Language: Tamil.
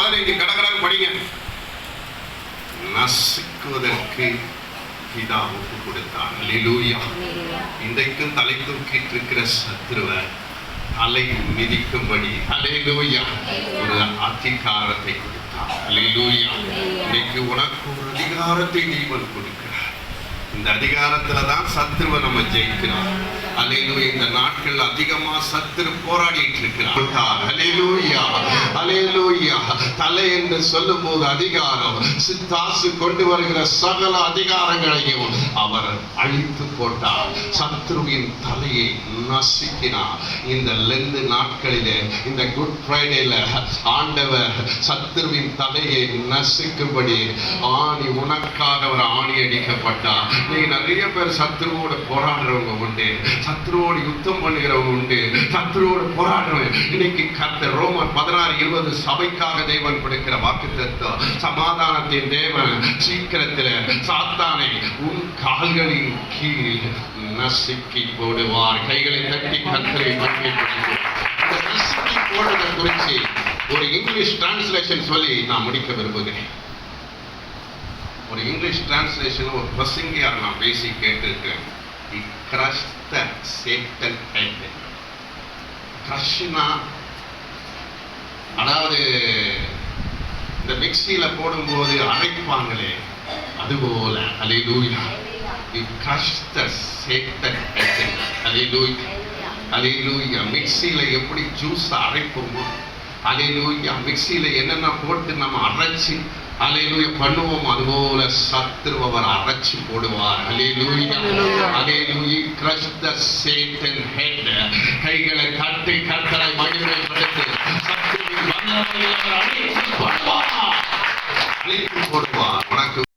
15 கடகடன் படிங்க. நசுக்குவதற்கு பிதா ஒப்பு கொடுத்தார். அல்லேலூயா. இன்றைக்கும் தலை தூக்கிட்டு இருக்கிற சத்துருவை தலை மிதிக்கும்படி அல்லேலூயா ஒரு அதிகாரத்தை கொடுத்தார். அல்லேலூயா. இன்னைக்கு உனக்கு ஒரு அதிகாரத்தை தேவன் கொடுக்கிறார். இந்த அதிகாரத்துல தான் சத்துருவை நம்ம ஜெயிக்கிறோம். அல்லேலூயா. இந்த நாட்கள் அதிகமா சத்துரு போராடிட்டு இருக்கிறார். அல்லேலூயா, அல்லேலூயா. தலை என்று சொல்லும் போது அதிகாரம், சித்தாசு கொண்டு வருகிற சகல அதிகாரங்களையும் அவர் அழித்து போட்டார். சத்துருவின் தலையை நசுக்கினார். இந்த லெந்து நாட்களிலே, இந்த குட் ஃப்ரைடேல ஆண்டவர் சத்துருவின் தலையை நசுக்கும்படி ஆணி உனக்காக ஒரு ஆணி அடிக்கப்பட்டார். நீ நிறைய பேர் சத்துருவோட போராடுறவங்க உண்டு, சத்துருவோடு யுத்தம் பண்ணுகிறவங்க உண்டு, சத்துருவோடு போராடுறவங்க. இன்னைக்கு கர்த்தர் ரோமர் 16:20 சபைக்காக தேவன் கொடுக்கிற வாக்குத்தத்தம், சமாதானத்தின் தேவன் சீக்கிரத்தில் சாத்தானை உன் கால்களின் கீழ் நசுக்கி போடுவார். கைகளை தட்டி கர்த்தரை மகிமைப்படுத்துவார். இந்த நசுக்கி போடுவதை குறித்து ஒரு இங்கிலீஷ் டிரான்ஸ்லேஷன் சொல்லி நான் முடிக்க விரும்புகிறேன். ஒரு இங்கிலீஷ் டிரான்ஸ்லேஷன் ஒரு பிரசங்கியார் நான் பேசி கேட்டிருக்கிறேன். He crushed the Satan head. Crushனா அதாவது இந்த மிக்சியில போடும்போது அரைப்பாங்களே அதுபோல. அல்லேலூயா. He crushed the Satan head. அல்லேலூயா, அல்லேலூயா. மிக்சியில எப்படி ஜூஸ் அரைப்போமோ, அல்லேலூயா, மிக்சியில என்னென்ன போட்டு நம்ம அரைச்சி அல்லேலூயா பண்ணுவோம், அதுபோல சத்துரு அவர் அரைச்சி போடுவார். அல்லேலூயா, அல்லேலூயா. Crush the Satan head. கைகளை தட்டி கர்த்தரை மகிமைப்படுத்து. சத்துருவின் வல்லமையை அவர் அழித்து போடுவார்.